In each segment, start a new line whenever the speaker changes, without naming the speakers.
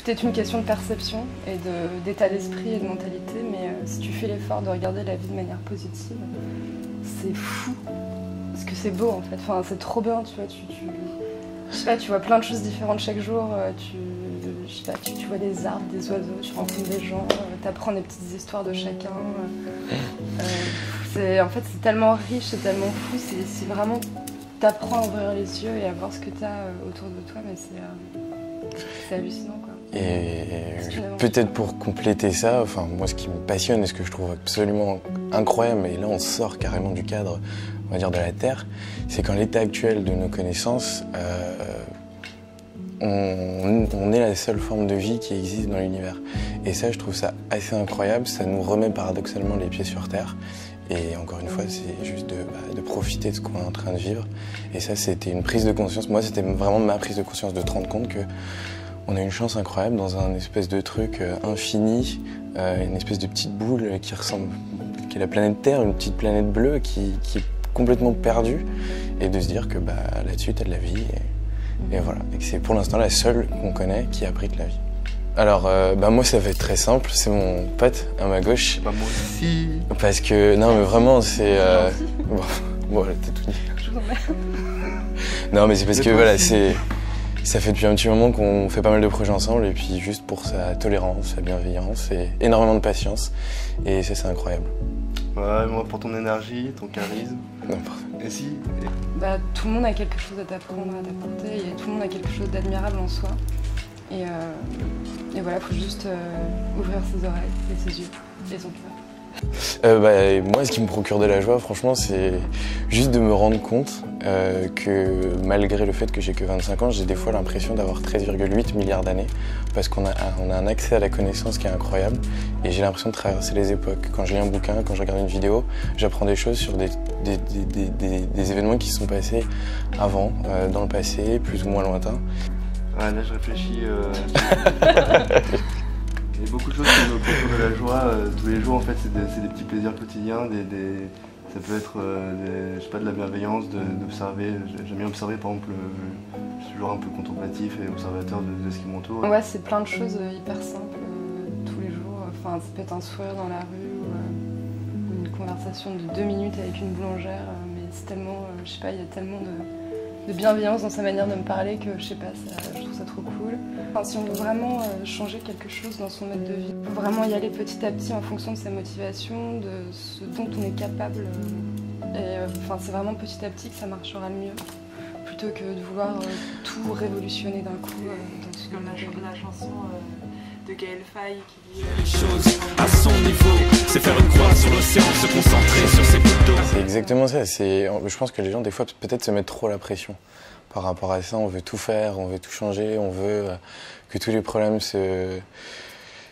tout est une question de perception et d'état d'esprit et de mentalité, mais si tu fais l'effort de regarder la vie de manière positive, c'est fou. Parce que c'est beau en fait, enfin, c'est trop bien, tu vois, je sais pas, tu vois plein de choses différentes chaque jour, je sais pas, tu vois des arbres, des oiseaux, tu rencontres des gens, t'apprends des petites histoires de chacun. En fait, c'est tellement riche, c'est tellement fou, c'est vraiment, t'apprends à ouvrir les yeux et à voir ce que t'as autour de toi, mais c'est hallucinant quoi.
Et peut-être pour compléter ça, enfin, moi ce qui me passionne et ce que je trouve absolument incroyable, et là on sort carrément du cadre, on va dire, de la Terre, c'est qu'en l'état actuel de nos connaissances, on est la seule forme de vie qui existe dans l'univers. Et ça, je trouve ça assez incroyable, ça nous remet paradoxalement les pieds sur Terre. Et encore une fois, c'est juste de profiter de ce qu'on est en train de vivre. Et ça, c'était une prise de conscience. Moi, c'était vraiment ma prise de conscience de te rendre compte que on a une chance incroyable dans un espèce de truc infini, une espèce de petite boule qui ressemble, qui est la planète Terre, une petite planète bleue qui est complètement perdue. Et de se dire que là-dessus, t'as de la vie. Et voilà. Et que c'est pour l'instant la seule qu'on connaît qui abrite la vie. Alors, moi, ça va être très simple. C'est mon pote à ma gauche.
Bah, moi aussi.
Parce que, non, mais vraiment, c'est. Bon, t'as tout dit.
Je vous emmerde.
Non, mais c'est parce que, voilà, ça fait depuis un petit moment qu'on fait pas mal de projets ensemble. Et puis, juste pour sa tolérance, sa bienveillance et énormément de patience. Et ça, c'est incroyable.
Ouais, moi, pour ton énergie, ton charisme.
N'importe.
Et si.
Tout le monde a quelque chose à t'apprendre, à t'apporter, et tout le monde a quelque chose d'admirable en soi. Et voilà, il faut juste ouvrir ses oreilles et ses yeux et son cœur.
Moi, ce qui me procure de la joie, franchement, c'est juste de me rendre compte que malgré le fait que j'ai que 25 ans, j'ai des fois l'impression d'avoir 13,8 milliards d'années parce qu'on a un accès à la connaissance qui est incroyable et j'ai l'impression de traverser les époques. Quand je lis un bouquin, quand je regarde une vidéo, j'apprends des choses sur des événements qui se sont passés avant, dans le passé, plus ou moins lointain.
Ouais, là, je réfléchis. Il y a beaucoup de choses qui me procurent de la joie tous les jours. En fait, c'est des petits plaisirs quotidiens. Ça peut être je sais pas, de la bienveillance, d'observer. J'aime bien observer, par exemple, je suis toujours un peu contemplatif et observateur de ce qui m'entoure.
Ouais, c'est plein de choses hyper simples tous les jours. Enfin, ça peut être un sourire dans la rue ou une conversation de 2 minutes avec une boulangère. Mais c'est tellement, je sais pas, il y a tellement de bienveillance dans sa manière de me parler que je sais pas, je trouve ça trop cool. Enfin, si on veut vraiment changer quelque chose dans son mode de vie, il faut vraiment y aller petit à petit en fonction de sa motivation, de ce dont on est capable. C'est vraiment petit à petit que ça marchera le mieux, plutôt que de vouloir tout révolutionner d'un coup.
C'est comme la chanson de Gaël Faye qui dit
les choses à son niveau, c'est faire une croix sur l'océan, se concentrer sur ses photos.
C'est exactement ça. Je pense que les gens, des fois, peut-être se mettent trop la pression par rapport à ça. On veut tout faire, on veut tout changer, on veut que tous les problèmes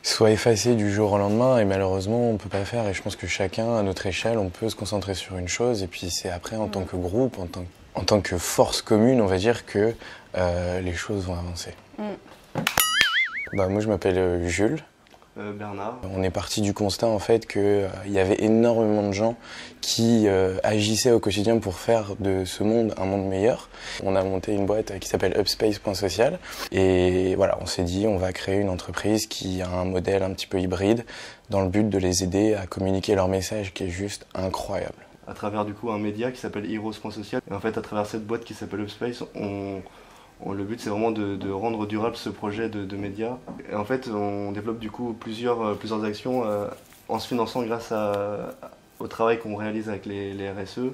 soient effacés du jour au lendemain. Et malheureusement, on ne peut pas faire. Et je pense que chacun, à notre échelle, on peut se concentrer sur une chose. Et puis c'est après, en tant que groupe, en tant que force commune, on va dire que les choses vont avancer. Moi, je m'appelle Jules.
Bernard.
On est parti du constat en fait qu'il y avait énormément de gens qui agissaient au quotidien pour faire de ce monde un monde meilleur. On a monté une boîte qui s'appelle Upspace.social et voilà, on s'est dit on va créer une entreprise qui a un modèle un petit peu hybride dans le but de les aider à communiquer leur message qui est juste incroyable.
À travers du coup un média qui s'appelle Heroes.social et en fait à travers cette boîte qui s'appelle Upspace, le but c'est vraiment de rendre durable ce projet de médias. Et en fait on développe du coup plusieurs actions en se finançant grâce au travail qu'on réalise avec les RSE.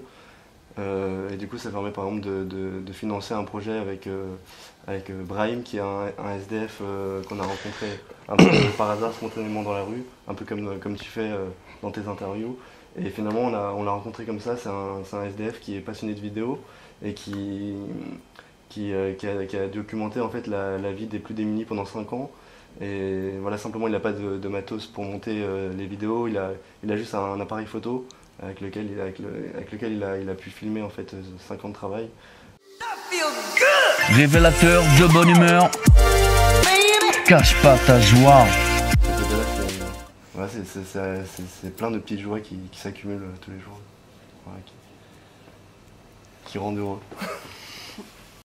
Et du coup ça permet par exemple de financer un projet avec Brahim qui est un SDF qu'on a rencontré un peu par hasard spontanément dans la rue, un peu comme tu fais dans tes interviews. Et finalement on l'a rencontré comme ça, c'est un SDF qui est passionné de vidéo et qui a documenté en fait la vie des plus démunis pendant 5 ans. Et voilà, simplement il n'a pas de matos pour monter les vidéos, il a juste un appareil photo avec lequel il a pu filmer en fait 5 ans de travail.
Révélateur de bonne humeur, cache pas ta joie.
C'est plein de petites joies qui s'accumulent tous les jours, voilà, qui rendent heureux.